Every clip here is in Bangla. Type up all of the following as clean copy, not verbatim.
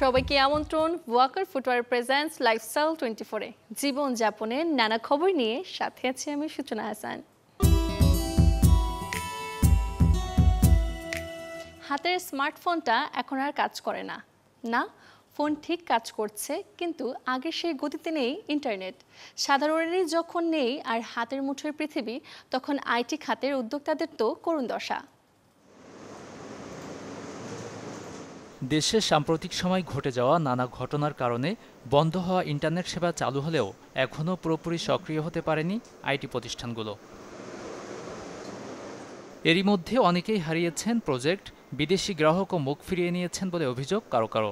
সবাইকে আমন্ত্রণ ওয়াকার ফুটওয়্যার প্রেজেন্টস লাইফস্টাইল 24-এ জীবনযাপনের নানা খবর নিয়ে সাথে আছি আমি সূচনা হাসান। হাতের স্মার্টফোনটা এখন আর কাজ করে না। না, ফোন ঠিক কাজ করছে, কিন্তু আগে সেই গতিতে নেই ইন্টারনেট। সাধারণেরই যখন নেই আর হাতের মুঠোর পৃথিবী, তখন আইটি খাতের উদ্যোক্তাদের তো করুণ দশা। দেশে সাম্প্রতিক সময় ঘটে যাওয়া নানা ঘটনার কারণে বন্ধ হওয়া ইন্টারনেট সেবা চালু হলেও এখনও পুরোপুরি সক্রিয় হতে পারেনি আইটি প্রতিষ্ঠানগুলো। এরই মধ্যে অনেকেই হারিয়েছেন প্রজেক্ট, বিদেশি গ্রাহকও মুখ ফিরিয়ে নিয়েছেন বলে অভিযোগ কারো কারো।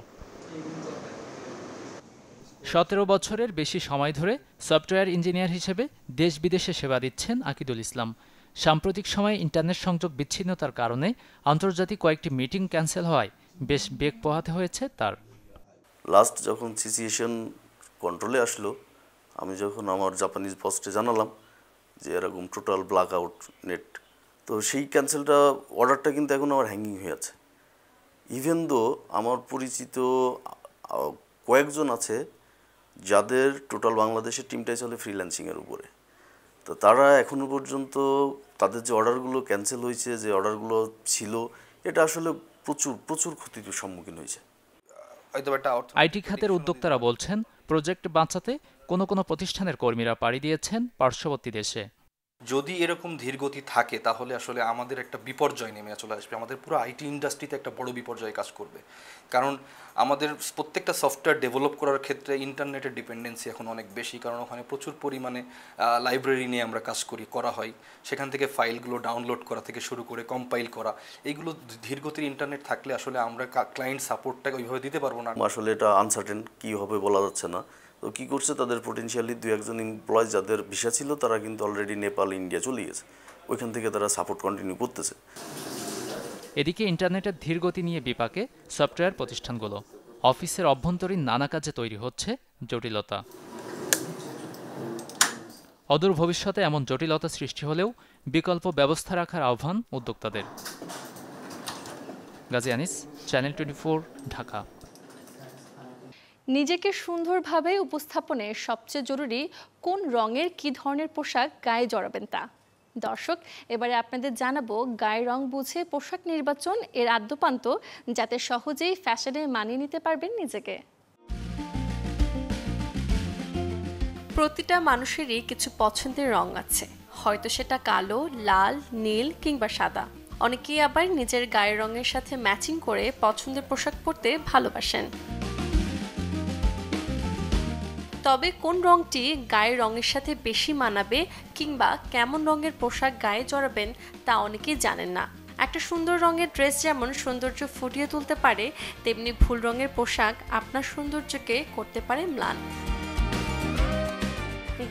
17 বছরের বেশি সময় ধরে সফটওয়্যার ইঞ্জিনিয়ার হিসেবে দেশ বিদেশে সেবা দিচ্ছেন আকিদুল ইসলাম। সাম্প্রতিক সময়ে ইন্টারনেট সংযোগ বিচ্ছিন্নতার কারণে আন্তর্জাতিক কয়েকটি মিটিং ক্যান্সেল হওয়ায় বেশ বেগ পোহাতে হয়েছে তার। লাস্ট যখন সিচুয়েশন কন্ট্রোলে আসলো, আমি যখন আমার জাপানিজ বসকে জানালাম যে এরকম টোটাল ব্ল্যাক আউট নেট, তো সেই ক্যান্সেলটা অর্ডারটা কিন্তু এখন আমার হ্যাঙ্গিং হয়ে আছে। ইভেন দো আমার পরিচিত কয়েকজন আছে যাদের টোটাল বাংলাদেশের টিমটাই চলে ফ্রিল্যান্সিংয়ের উপরে, তো তারা এখনও পর্যন্ত তাদের যে অর্ডারগুলো ক্যান্সেল হয়েছে, যে অর্ডারগুলো ছিল, এটা আসলে প্রচুর ক্ষতির সম্মুখীন হয়েছে। আইটি খাতের উদ্যোক্তারা বলছেন, প্রজেক্ট বাঁচাতে কোনো প্রতিষ্ঠানের কর্মীরা পাড়ি দিয়েছেন পার্শ্ববর্তী দেশে। যদি এরকম ধীরগতি থাকে তাহলে আসলে আমাদের একটা বিপর্যয় নেমে চলে আসবে, আমাদের পুরো আইটি ইন্ডাস্ট্রিতে একটা বড় বিপর্যয় কাজ করবে। কারণ আমাদের প্রত্যেকটা সফটওয়্যার ডেভেলপ করার ক্ষেত্রে ইন্টারনেটের ডিপেন্ডেন্সি এখন অনেক বেশি, কারণ ওখানে প্রচুর পরিমাণে লাইব্রেরি নিয়ে আমরা কাজ করা হয়, সেখান থেকে ফাইলগুলো ডাউনলোড করা থেকে শুরু করে কম্পাইল করা, এইগুলো ধীরগতির ইন্টারনেট থাকলে আসলে আমরা ক্লায়েন্ট সাপোর্টটাকে ওইভাবে দিতে পারবো না। আসলে এটা আনসার্টেন, কী হবে বলা যাচ্ছে না। তো কী করছে, তাদের পটেনশিয়ালি 2-1 এমপ্লয় যাদের ভিসা ছিল তারা কিন্তু অলরেডি নেপাল, ইন্ডিয়া চলে গেছে, ওইখান থেকে তারা সাপোর্ট কন্টিনিউ করতেছে। এদিকে ইন্টারনেটের ধীরগতি নিয়ে বিপাকে সফটওয়্যার প্রতিষ্ঠানগুলো। অফিসের অভ্যন্তরীণ নানা কাজে তৈরি হচ্ছে জটিলতা। অদূর ভবিষ্যতে এমন জটিলতা সৃষ্টি হলেও বিকল্প ব্যবস্থা রাখার আহ্বান উদ্যোক্তাদের। গাজী আনিস, চ্যানেল 24, ঢাকা। নিজেকে সুন্দরভাবে উপস্থাপনে সবচেয়ে জরুরি কোন রঙের কী ধরনের পোশাক গায়ে জড়াবেন তা। দর্শক, এবারে আপনাদের জানাবো গায়ের রং বুঝে পোশাক নির্বাচন এর আদ্যপান্ত, যাতে সহজেই ফ্যাশনে মানিয়ে নিতে পারবেন নিজেকে। প্রতিটা মানুষেরই কিছু পছন্দের রং আছে, হয়তো সেটা কালো, লাল, নীল কিংবা সাদা। অনেকেই আবার নিজের গায়ের রঙের সাথে ম্যাচিং করে পছন্দের পোশাক পরতে ভালোবাসেন। তবে কোন রংটি গায়ের রঙের সাথে বেশি মানাবে কিংবা কেমন রঙের পোশাক গায়ে জড়াবেন তা অনেকেই জানেন না। একটা সুন্দর রঙের ড্রেস যেমন সৌন্দর্য ফুটিয়ে তুলতে পারে, তেমনি ভুল রঙের পোশাক আপনার সৌন্দর্যকে করতে পারে ম্লান।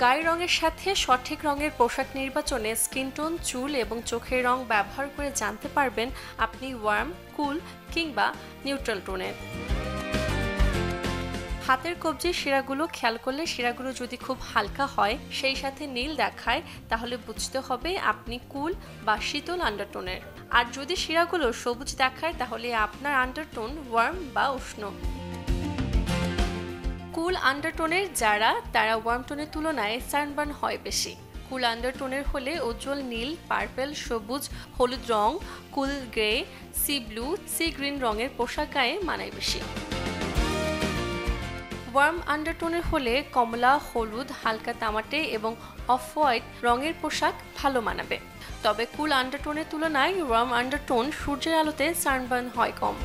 গায়ের রঙের সাথে সঠিক রঙের পোশাক নির্বাচনে স্কিন টোন, চুল এবং চোখের রং ব্যবহার করে জানতে পারবেন আপনি ওয়ার্ম, কুল কিংবা নিউট্রাল টোনের। হাতের কবজির শিরাগুলো খেয়াল করলে শিরাগুলো যদি খুব হালকা হয়, সেই সাথে নীল দেখায়, তাহলে বুঝতে হবে আপনি কুল বা শীতল আন্ডারটোনের। আর যদি শিরাগুলো সবুজ দেখায়, তাহলে আপনার আন্ডারটোন ওয়ার্ম বা উষ্ণ। কুল আন্ডারটোনের যারা, তারা ওয়ার্ম টোনের তুলনায় সানবার্ন হয় বেশি। কুল আন্ডারটোনের হলে উজ্জ্বল নীল, পার্পল, সবুজ, হলুদ রং, cool grey, sea blue, sea green রঙের পোশাক গায়ে মানায় বেশি। ওয়ার্ম আন্ডারটোনের হলে কমলা, হলুদ, হালকা তামাটে এবং অফ হোয়াইট রঙের পোশাক ভালো মানাবে। তবে কুল আন্ডারটোনের তুলনায় ওয়ার্ম আন্ডারটোন সূর্যের আলোতে সানবার্ন হয় কম।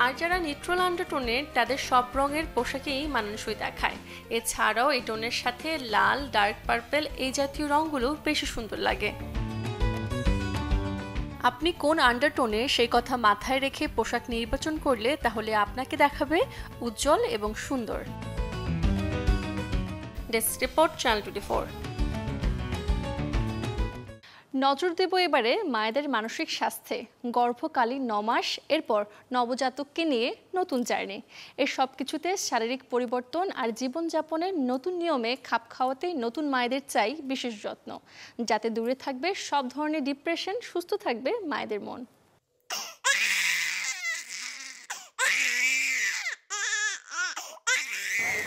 আর যারা নিউট্রাল আন্ডারটোনের, তাদের সব রঙের পোশাকেই মানানসই দেখায়। এছাড়াও এই টোনের সাথে লাল, ডার্ক পার্পল এই জাতীয় রঙগুলো বেশি সুন্দর লাগে। আপনি কোন আন্ডারটোনে সেই কথা মাথায় রেখে পোশাক নির্বাচন করলে তাহলে আপনাকে দেখাবে উজ্জ্বল এবং সুন্দর। Desk report, channel 24। নজর দেব এবারে মায়েদের মানসিক স্বাস্থ্যে। গর্ভকালীন 9 মাস, এরপর নবজাতককে নিয়ে নতুন জার্নি। এর সব কিছুতে শারীরিক পরিবর্তন আর জীবনযাপনের নতুন নিয়মে খাপ খাওয়াতে নতুন মায়েদের চাই বিশেষ যত্ন, যাতে দূরে থাকবে সব ধরনের ডিপ্রেশন, সুস্থ থাকবে মায়েদের মন।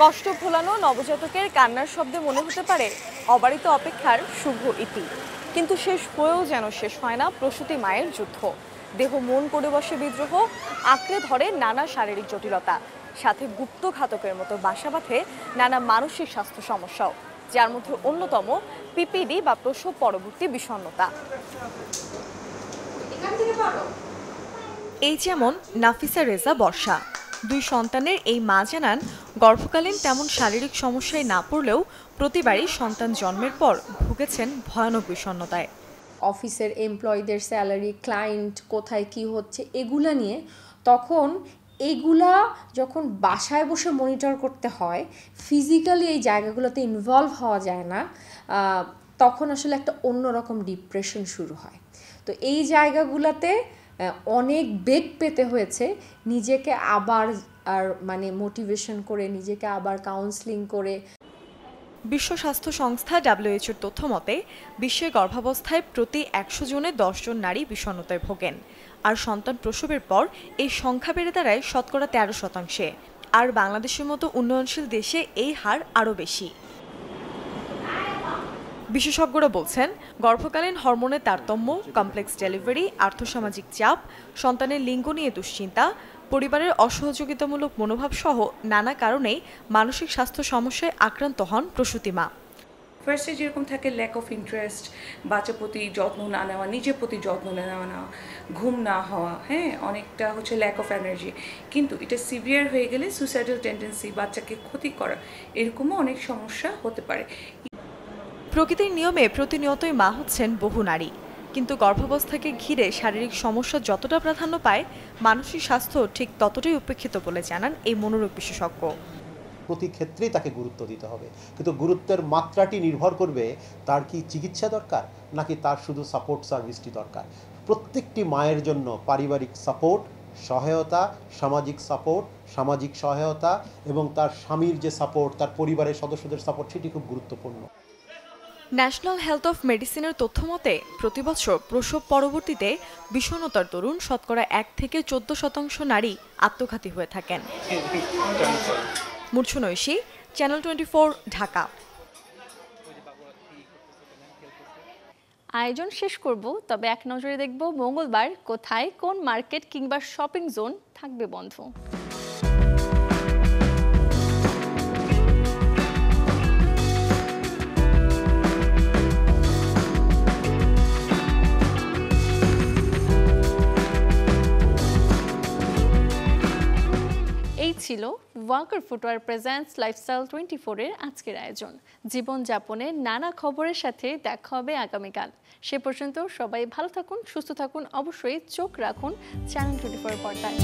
কষ্ট ভোলানো নবজাতকের কান্নার শব্দে মনে হতে পারে অবারিত অপেক্ষার শুভ ইতি, কিন্তু শেষ হয়েও যেন শেষ হয় না প্রসূতি মায়ের যুদ্ধ। দেহ মন করে বসে বিদ্রোহ, আঁকড়ে ধরে নানা শারীরিক জটিলতা, সাথে গুপ্ত ঘাতকের মতো বাসা বাঁধে নানা মানসিক স্বাস্থ্য সমস্যাও, যার মধ্যে অন্যতম পিপিডি বা প্রসব পরবর্তী বিষণ্ণতা। এই যেমন নাফিসা রেজা বর্ষা, 2 সন্তানের এই মা জানান গর্ভকালীন তেমন শারীরিক সমস্যায় না পড়লেও প্রতিবারই সন্তান জন্মের পর ভুগেছেন ভয়ানক বিষণ্ণতায়। অফিসের এমপ্লয়ীদের স্যালারি, ক্লায়েন্ট কোথায় কি হচ্ছে এগুলা নিয়ে, তখন এইগুলা যখন বাসায় বসে মনিটর করতে হয়, ফিজিক্যালি এই জায়গাগুলোতে ইনভলভ হওয়া যায় না, তখন আসলে একটা অন্যরকম ডিপ্রেশন শুরু হয়। তো এই জায়গাগুলোতে অনেক বেগ পেতে হয়েছে নিজেকে আবার মোটিভেশন করে, নিজেকে আবার কাউন্সেলিং করে। বিশ্ব স্বাস্থ্য সংস্থা WHO তথ্য মতে বিশ্বে গর্ভাবস্থায় প্রতি 100 জনে 10 জন নারী বিষণ্ণতায় ভোগেন, আর সন্তান প্রসবের পর এই সংখ্যা বেড়ে দাঁড়ায় শতকরা 13%। আর বাংলাদেশের মতো উন্নয়নশীল দেশে এই হার আরও বেশি। বিশেষজ্ঞরা বলছেন গর্ভকালীন হরমোনের তারতম্য, কমপ্লেক্স ডেলিভারি, আর্থসামাজিক চাপ, সন্তানের লিঙ্গ নিয়ে দুশ্চিন্তা, পরিবারের অসহযোগিতামূলক মনোভাব সহ নানা কারণেই মানসিক স্বাস্থ্য সমস্যায় আক্রান্ত হন প্রসূতি মা। ফার্স্টে যেরকম থাকে ল্যাক অফ ইন্টারেস্ট, বাচ্চার প্রতি যত্ন না নেওয়া, নিজের প্রতি যত্ন না নেওয়া, ঘুম না হওয়া, অনেকটা হচ্ছে ল্যাক অফ এনার্জি। কিন্তু এটা সিভিয়ার হয়ে গেলে সুইসাইডাল টেন্ডেন্সি, বাচ্চাকে ক্ষতি করা, এরকমও অনেক সমস্যা হতে পারে। প্রকৃতির নিয়মে প্রতিনিয়তই মা হচ্ছেন বহু নারী, কিন্তু গর্ভাবস্থাকে ঘিরে শারীরিক সমস্যা যতটা প্রাধান্য পায়, মানসিক স্বাস্থ্য ঠিক ততটাই উপেক্ষিত বলে জানান এই মনোরোগ বিশেষজ্ঞ। প্রতি ক্ষেত্রেই তাকে গুরুত্ব দিতে হবে, কিন্তু গুরুত্বের মাত্রাটি নির্ভর করবে তার কি চিকিৎসা দরকার নাকি তার শুধু সাপোর্ট সার্ভিসটি দরকার। প্রত্যেকটি মায়ের জন্য পারিবারিক সাপোর্ট, সহায়তা, সামাজিক সাপোর্ট, সামাজিক সহায়তা এবং তার স্বামীর যে সাপোর্ট, তার পরিবারের সদস্যদের সাপোর্ট, সেটি খুব গুরুত্বপূর্ণ। ন্যাশনাল হেলথ অফ মেডিসিনের তথ্য মতে প্রতিবছর প্রসব পরবর্তীতে বিষণ্ণতার দরুন শতকরা 1 থেকে 14% নারী আত্মঘাতী হয়ে থাকেন। মূর্ছনা ঐশী, চ্যানেল 24, ঢাকা। আয়োজন শেষ করব, তবে এক নজরে দেখব মঙ্গলবার কোথায় কোন মার্কেট কিংবা শপিং জোন থাকবে বন্ধ। এই ছিল ওয়াকার ফুটওয়্যার প্রেজেন্টস লাইফস্টাইল 24-এর আজকের আয়োজন। জীবনযাপনের নানা খবরের সাথে দেখা হবে আগামীকাল। সে পর্যন্ত সবাই ভালো থাকুন, সুস্থ থাকুন, অবশ্যই চোখ রাখুন চ্যানেল 24 পর্দায়।